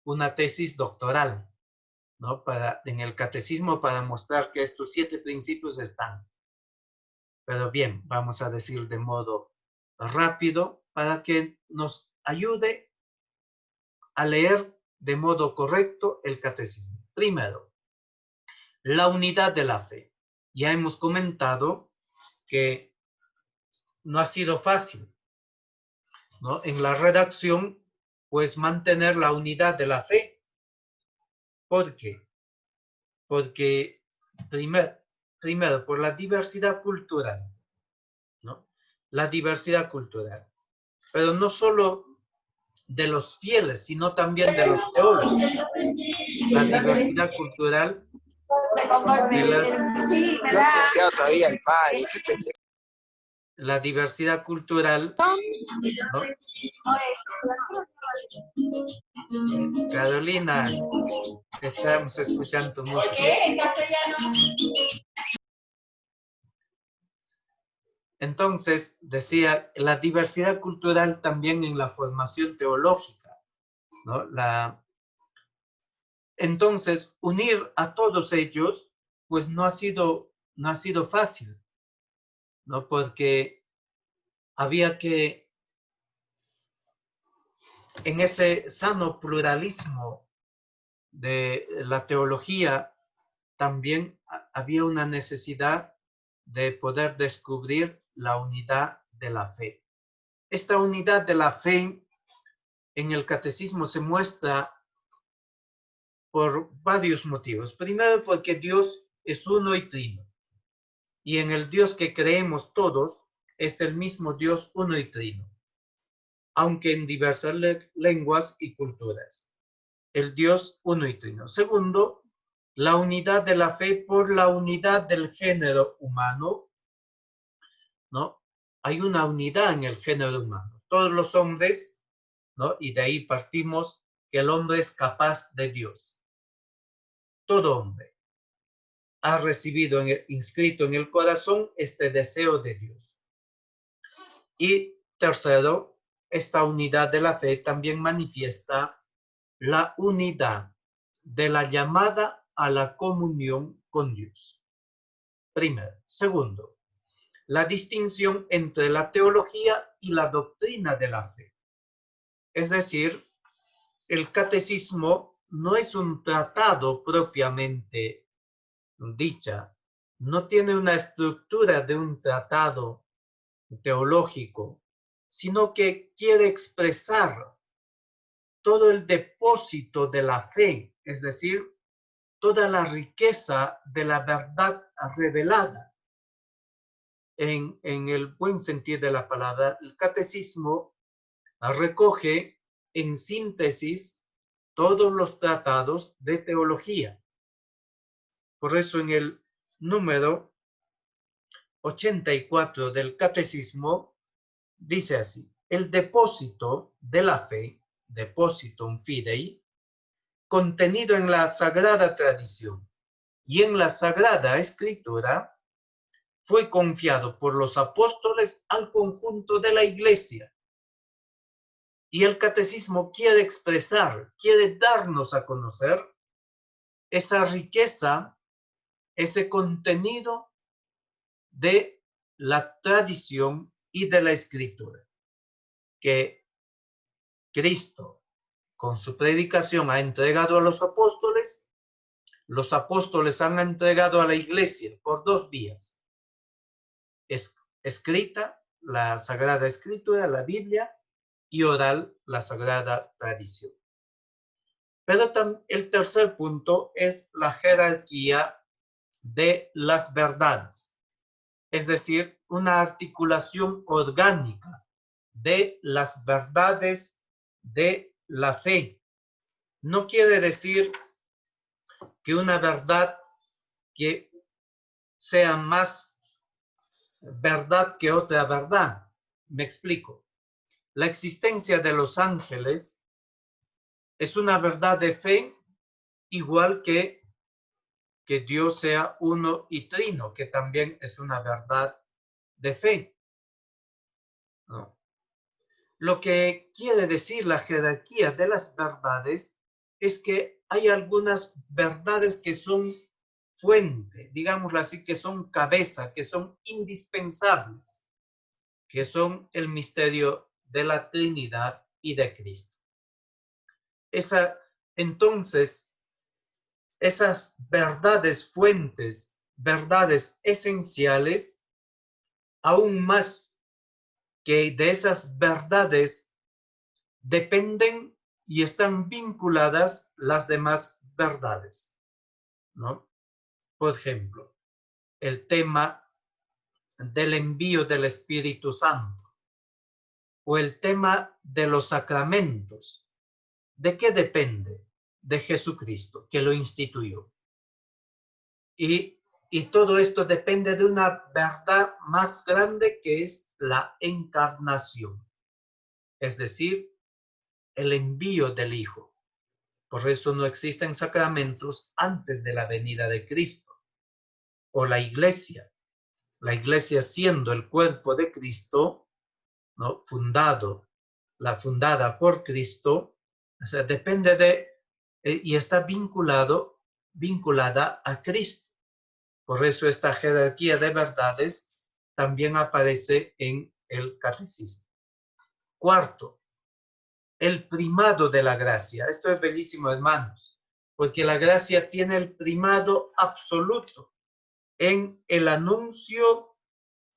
una tesis doctoral. ¿no? En el catecismo para mostrar que estos 7 principios están. Pero bien, vamos a decir de modo rápido para que nos ayude a leer de modo correcto el catecismo. Primero, la unidad de la fe. Ya hemos comentado que no ha sido fácil, ¿no? En la redacción, pues mantener la unidad de la fe. ¿Por qué? Porque primero por la diversidad cultural, ¿no? La diversidad cultural. Pero no solo de los fieles, sino también de los teólogos. La diversidad cultural de la diversidad cultural, ¿no? Carolina, estamos escuchando música. Entonces, decía, la diversidad cultural también en la formación teológica, ¿no? Entonces, unir a todos ellos, pues no ha sido fácil, ¿no? Porque había que, en ese sano pluralismo de la teología, también había una necesidad de poder descubrir la unidad de la fe. Esta unidad de la fe en el catecismo se muestra por varios motivos. Primero, porque Dios es uno y trino. Y en el Dios que creemos todos es el mismo Dios uno y trino, aunque en diversas lenguas y culturas. El Dios uno y trino. Segundo, la unidad de la fe por la unidad del género humano, ¿no? Hay una unidad en el género humano. Todos los hombres, ¿no? Y de ahí partimos que el hombre es capaz de Dios. Todo hombre ha recibido inscrito en el corazón este deseo de Dios. Y tercero, esta unidad de la fe también manifiesta la unidad de la llamada a la comunión con Dios. Primero. Segundo, la distinción entre la teología y la doctrina de la fe. Es decir, el catecismo no es un tratado propiamente dicha, no tiene una estructura de un tratado teológico, sino que quiere expresar todo el depósito de la fe, es decir, toda la riqueza de la verdad revelada. En el buen sentido de la palabra, el catecismo recoge en síntesis todos los tratados de teología. Por eso en el número 84 del catecismo dice así: el depósito de la fe, depositum fidei, contenido en la sagrada tradición y en la sagrada escritura, fue confiado por los apóstoles al conjunto de la iglesia. Y el catecismo quiere expresar, quiere darnos a conocer esa riqueza, ese contenido de la tradición y de la escritura, que Cristo con su predicación ha entregado a los apóstoles han entregado a la iglesia por dos vías: escrita, la Sagrada Escritura, la Biblia, y oral, la Sagrada Tradición. Pero el tercer punto es la jerarquía de las verdades, es decir, una articulación orgánica de las verdades de la fe. No quiere decir que una verdad que sea más verdad que otra verdad. Me explico. La existencia de los ángeles es una verdad de fe, igual que Dios sea uno y trino, que también es una verdad de fe, ¿no? Lo que quiere decir la jerarquía de las verdades es que hay algunas verdades que son fuente, digámoslo así, que son cabeza, que son indispensables, que son el misterio de la Trinidad y de Cristo. Entonces, esas verdades fuentes, verdades esenciales, aún más que de esas verdades dependen y están vinculadas las demás verdades, ¿no? Por ejemplo, el tema del envío del Espíritu Santo o el tema de los sacramentos. ¿De qué depende? De Jesucristo, que lo instituyó. Y todo esto depende de una verdad más grande que es la encarnación, es decir, el envío del Hijo. Por eso no existen sacramentos antes de la venida de Cristo. O la iglesia siendo el cuerpo de Cristo, ¿no? Fundada por Cristo, o sea, depende de, y está vinculada a Cristo. Por eso esta jerarquía de verdades también aparece en el catecismo. Cuarto, el primado de la gracia. Esto es bellísimo, hermanos, porque la gracia tiene el primado absoluto en el anuncio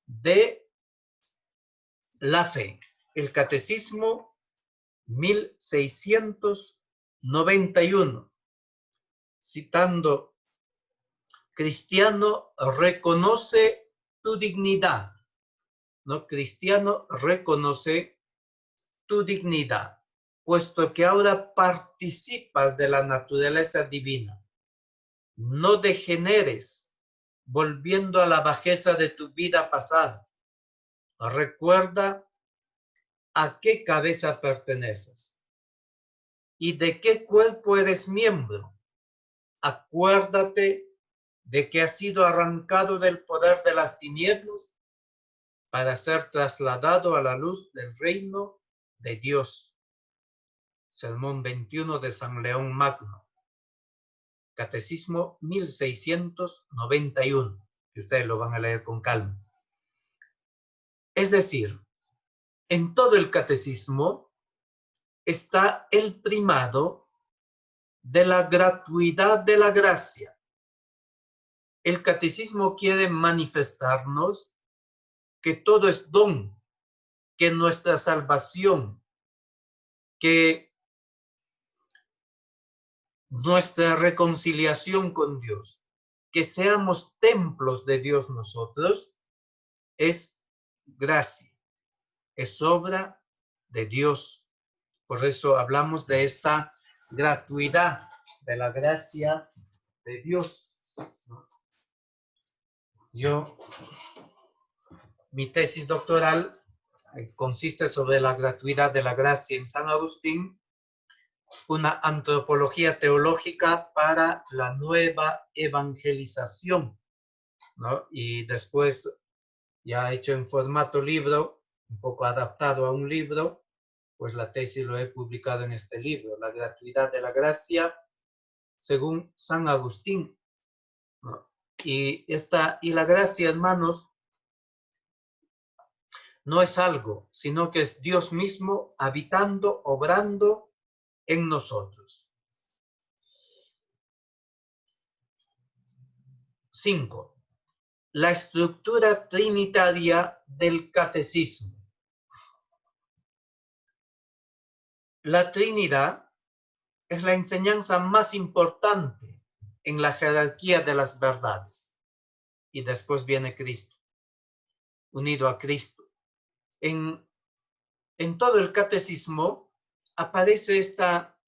de la fe. El catecismo 1691, citando: cristiano, reconoce tu dignidad, ¿no? Cristiano, reconoce tu dignidad, puesto que ahora participas de la naturaleza divina. No degeneres volviendo a la bajeza de tu vida pasada. Recuerda a qué cabeza perteneces y de qué cuerpo eres miembro. Acuérdate de que has sido arrancado del poder de las tinieblas para ser trasladado a la luz del reino de Dios. Sermón 21 de San León Magno. Catecismo 1691. Y ustedes lo van a leer con calma. Es decir, en todo el catecismo está el primado de la gratuidad de la gracia. El catecismo quiere manifestarnos que todo es don, que nuestra salvación, que nuestra reconciliación con Dios, que seamos templos de Dios nosotros, es gracia, es obra de Dios. Por eso hablamos de esta gratuidad de la gracia de Dios. Mi tesis doctoral consiste sobre la gratuidad de la gracia en San Agustín, una antropología teológica para la nueva evangelización, ¿no? Y después, ya hecho en formato libro, un poco adaptado a un libro, pues la tesis lo he publicado en este libro, La gratuidad de la gracia según San Agustín, ¿no? Y la gracia, hermanos, no es algo, sino que es Dios mismo habitando, obrando en nosotros. 5. La estructura trinitaria del catecismo. La Trinidad es la enseñanza más importante en la jerarquía de las verdades. Y después viene Cristo, unido a Cristo. En todo el catecismo aparece esta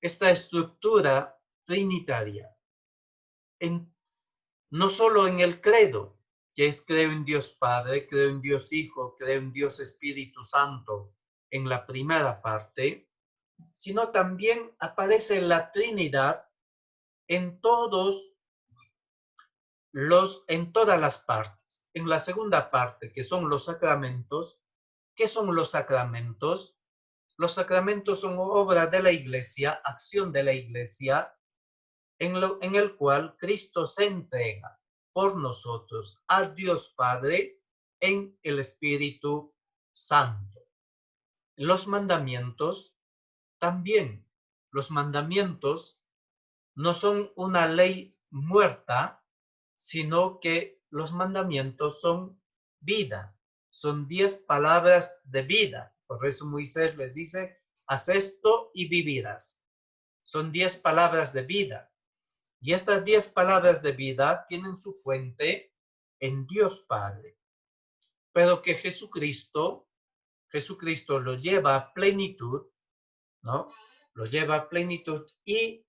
estructura trinitaria. No solo en el credo, que es creo en Dios Padre, creo en Dios Hijo, creo en Dios Espíritu Santo, en la primera parte, sino también aparece la Trinidad en todas las partes. En la segunda parte, que son los sacramentos. ¿Qué son los sacramentos? Los sacramentos son obra de la Iglesia, acción de la Iglesia, en el cual Cristo se entrega por nosotros a Dios Padre en el Espíritu Santo. Los mandamientos también. Los mandamientos no son una ley muerta, sino que los mandamientos son vida. Son 10 palabras de vida. Por eso Moisés les dice, haz esto y vivirás. Son 10 palabras de vida. Y estas 10 palabras de vida tienen su fuente en Dios Padre. Pero que Jesucristo lo lleva a plenitud, ¿no? Lo lleva a plenitud, y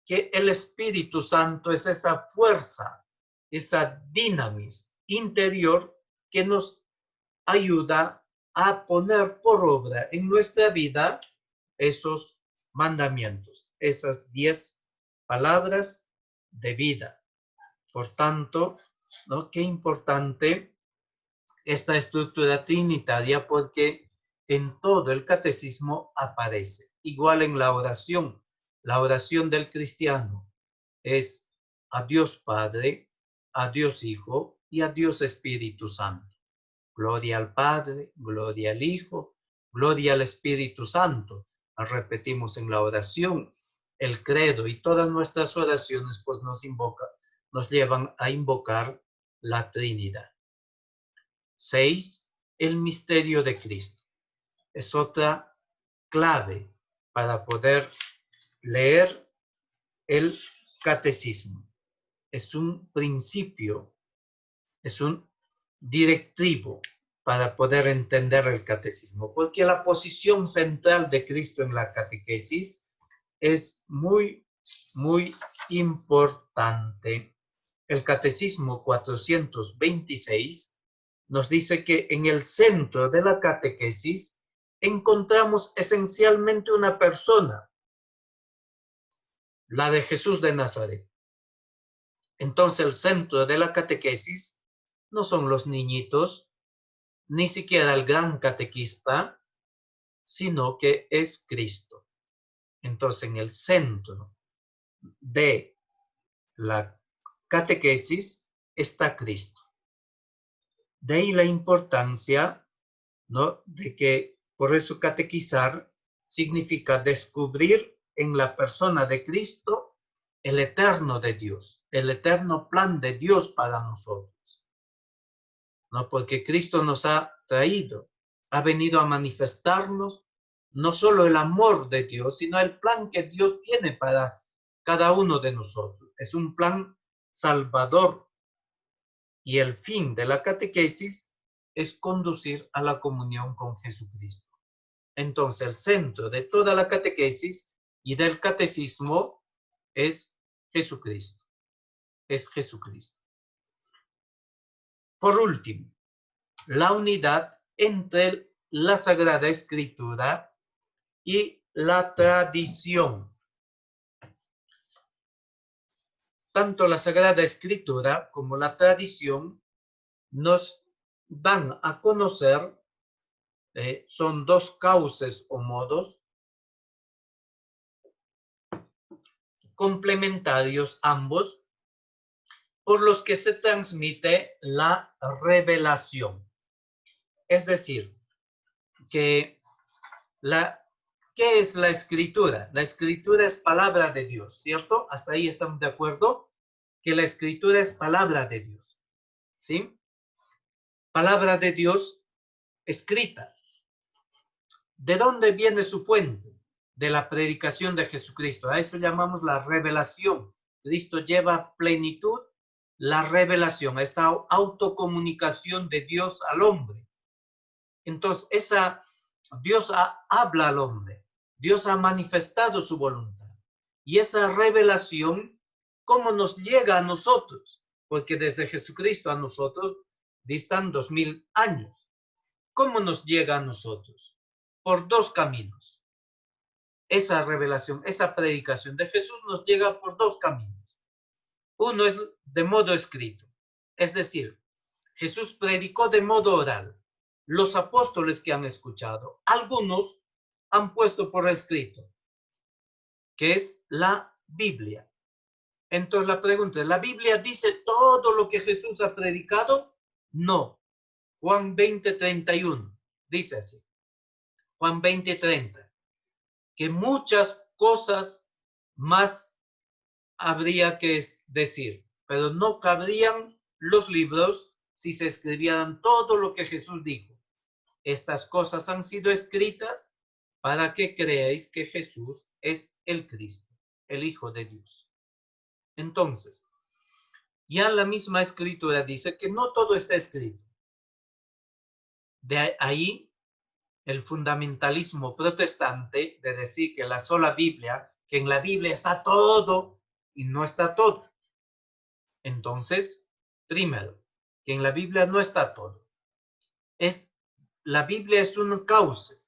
que el Espíritu Santo es esa fuerza, esa dinamis interior que nos ayuda a poner por obra en nuestra vida esos mandamientos, esas 10 palabras de vida. Por tanto, ¿no? Qué importante esta estructura trinitaria, porque en todo el catecismo aparece. Igual en la oración del cristiano es a Dios Padre, a Dios Hijo y a Dios Espíritu Santo. Gloria al Padre, gloria al Hijo, gloria al Espíritu Santo. Repetimos en la oración el credo, y todas nuestras oraciones pues nos llevan a invocar la Trinidad. 6. El misterio de Cristo. Es otra clave para poder leer el catecismo. Es un principio, es un directivo para poder entender el catecismo, porque la posición central de Cristo en la catequesis es muy, muy importante. El catecismo 426 nos dice que en el centro de la catequesis encontramos esencialmente una persona, la de Jesús de Nazaret. Entonces el centro de la catequesis no son los niñitos, ni siquiera el gran catequista, sino que es Cristo. Entonces en el centro de la catequesis está Cristo. De ahí la importancia, ¿no? De que por eso catequizar significa descubrir en la persona de Cristo el eterno de Dios, el eterno plan de Dios para nosotros, ¿no? Porque Cristo nos ha traído, ha venido a manifestarnos no solo el amor de Dios, sino el plan que Dios tiene para cada uno de nosotros. Es un plan salvador, y el fin de la catequesis es conducir a la comunión con Jesucristo. Entonces, el centro de toda la catequesis y del catecismo es Jesucristo. Es Jesucristo. Por último, la unidad entre la Sagrada Escritura y la tradición. Tanto la Sagrada Escritura como la tradición nos dan a conocer, son dos cauces o modos complementarios ambos, por los que se transmite la revelación. Es decir, que ¿qué es la Escritura? La Escritura es palabra de Dios, ¿cierto? Hasta ahí estamos de acuerdo, que la Escritura es palabra de Dios, ¿sí? Palabra de Dios escrita. ¿De dónde viene su fuente? De la predicación de Jesucristo. A eso llamamos la revelación. Cristo lleva a plenitud la revelación, a esta autocomunicación de Dios al hombre. Entonces, Dios habla al hombre. Dios ha manifestado su voluntad. Y esa revelación, ¿cómo nos llega a nosotros? Porque desde Jesucristo a nosotros distan 2000 años. ¿Cómo nos llega a nosotros? Por dos caminos. Esa revelación, esa predicación de Jesús nos llega por dos caminos. Uno es de modo escrito. Es decir, Jesús predicó de modo oral. Los apóstoles que han escuchado, algunos han puesto por escrito, que es la Biblia. Entonces la pregunta es, ¿la Biblia dice todo lo que Jesús ha predicado? No. Juan 20:31 dice así. Juan 20:30. Que muchas cosas más habría que decir, pero no cabrían los libros si se escribieran todo lo que Jesús dijo. Estas cosas han sido escritas para que creáis que Jesús es el Cristo, el Hijo de Dios. Entonces, ya la misma escritura dice que no todo está escrito. De ahí el fundamentalismo protestante de decir que la sola Biblia, que en la Biblia está todo y no está todo. Entonces, primero, que en la Biblia no está todo. La Biblia es un cauce.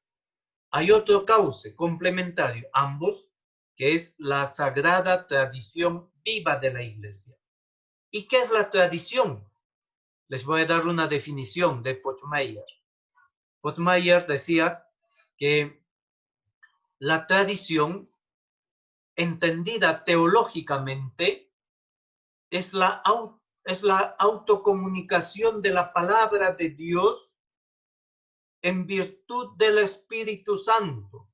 Hay otro cauce complementario, ambos, que es la sagrada tradición viva de la Iglesia. ¿Y qué es la tradición? Les voy a dar una definición de Pottmeyer. Pottmeyer decía que la tradición, entendida teológicamente, es la autocomunicación de la palabra de Dios en virtud del Espíritu Santo,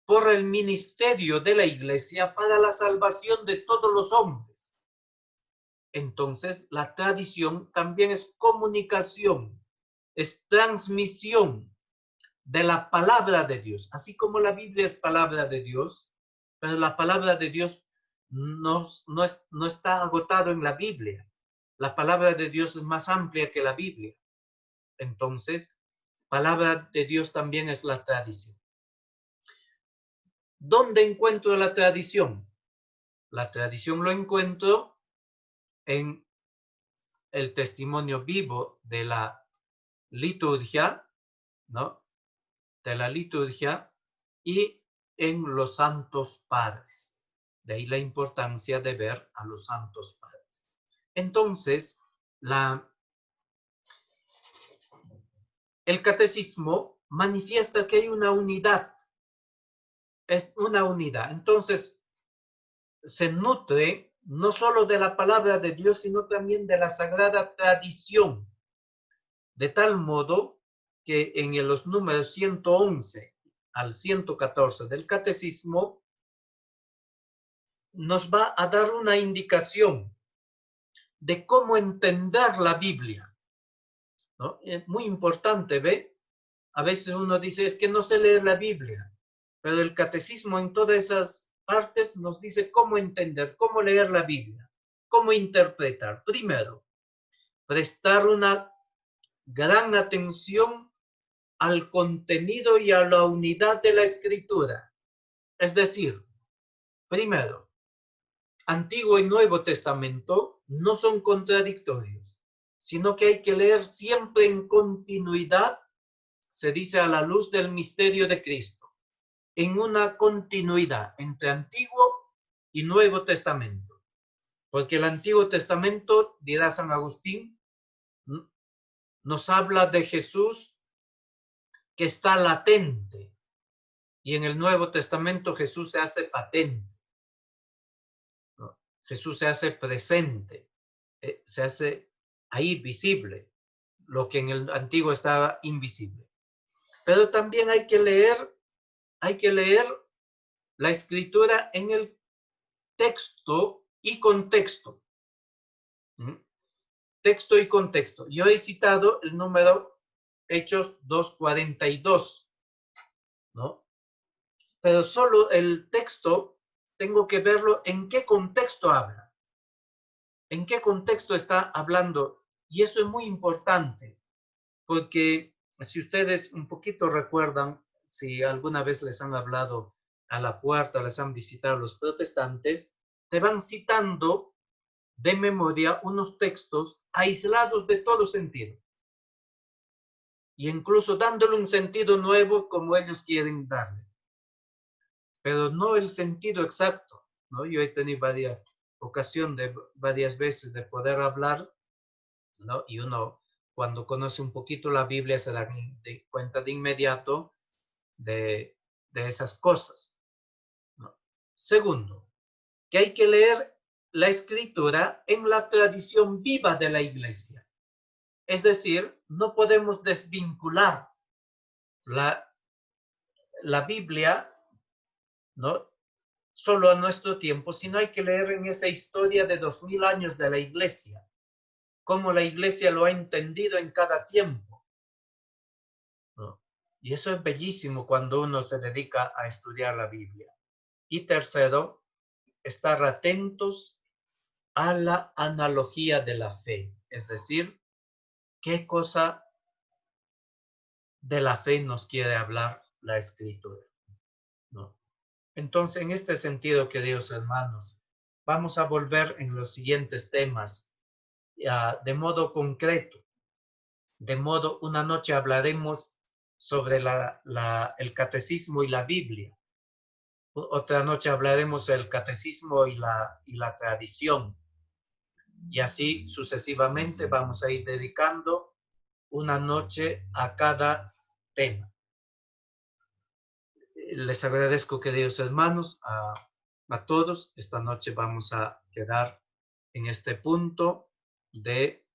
por el ministerio de la Iglesia para la salvación de todos los hombres. Entonces, la tradición también es comunicación, es transmisión de la palabra de Dios. Así como la Biblia es palabra de Dios, pero la palabra de Dios no está agotado en la Biblia. La palabra de Dios es más amplia que la Biblia. Entonces, palabra de Dios también es la tradición. ¿Dónde encuentro la tradición? La tradición lo encuentro en el testimonio vivo de la liturgia, ¿no? De la liturgia y en los santos padres. De ahí la importancia de ver a los santos padres. Entonces, el catecismo manifiesta que hay una unidad. Es una unidad. Entonces, se nutre no solo de la palabra de Dios, sino también de la sagrada tradición. De tal modo que en los números 111 al 114 del catecismo nos va a dar una indicación de cómo entender la Biblia, ¿no? Es muy importante, ¿ve? A veces uno dice, es que no sé leer la Biblia, pero el catecismo en todas esas partes nos dice cómo entender, cómo leer la Biblia, cómo interpretar. Primero, prestar una gran atención al contenido y a la unidad de la escritura. Es decir, primero, Antiguo y Nuevo Testamento no son contradictorios, sino que hay que leer siempre en continuidad, se dice a la luz del misterio de Cristo, en una continuidad entre Antiguo y Nuevo Testamento. Porque el Antiguo Testamento, dirá San Agustín, nos habla de Jesús que está latente, y en el Nuevo Testamento Jesús se hace patente, ¿no? Jesús se hace presente, se hace ahí visible, lo que en el Antiguo estaba invisible. Pero también hay que leer la escritura en el texto y contexto. ¿Mm? Texto y contexto. Yo he citado el número Hechos 2:42, ¿no? Pero solo el texto tengo que verlo en qué contexto habla, en qué contexto está hablando. Y eso es muy importante, porque si ustedes un poquito recuerdan, si alguna vez les han hablado a la puerta, les han visitado los protestantes, te van citando de memoria unos textos aislados de todo sentido. Y incluso dándole un sentido nuevo como ellos quieren darle. Pero no el sentido exacto, ¿no? Yo he tenido varias veces de poder hablar, ¿no? Y uno, cuando conoce un poquito la Biblia, se da cuenta de inmediato de esas cosas, ¿no? Segundo, que hay que leer la Escritura en la tradición viva de la Iglesia. Es decir, no podemos desvincular la Biblia, ¿no?, solo a nuestro tiempo, sino hay que leer en esa historia de 2000 años de la Iglesia, cómo la Iglesia lo ha entendido en cada tiempo, ¿no? Y eso es bellísimo cuando uno se dedica a estudiar la Biblia. Y tercero, estar atentos a la analogía de la fe, es decir, qué cosa de la fe nos quiere hablar la Escritura, ¿no? Entonces, en este sentido, queridos hermanos, vamos a volver en los siguientes temas, de modo concreto. Una noche hablaremos sobre el catecismo y la Biblia. Otra noche hablaremos del catecismo y la tradición. Y así sucesivamente vamos a ir dedicando una noche a cada tema. Les agradezco, queridos hermanos, a todos. Esta noche vamos a quedar en este punto de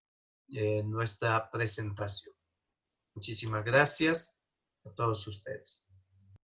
nuestra presentación. Muchísimas gracias a todos ustedes.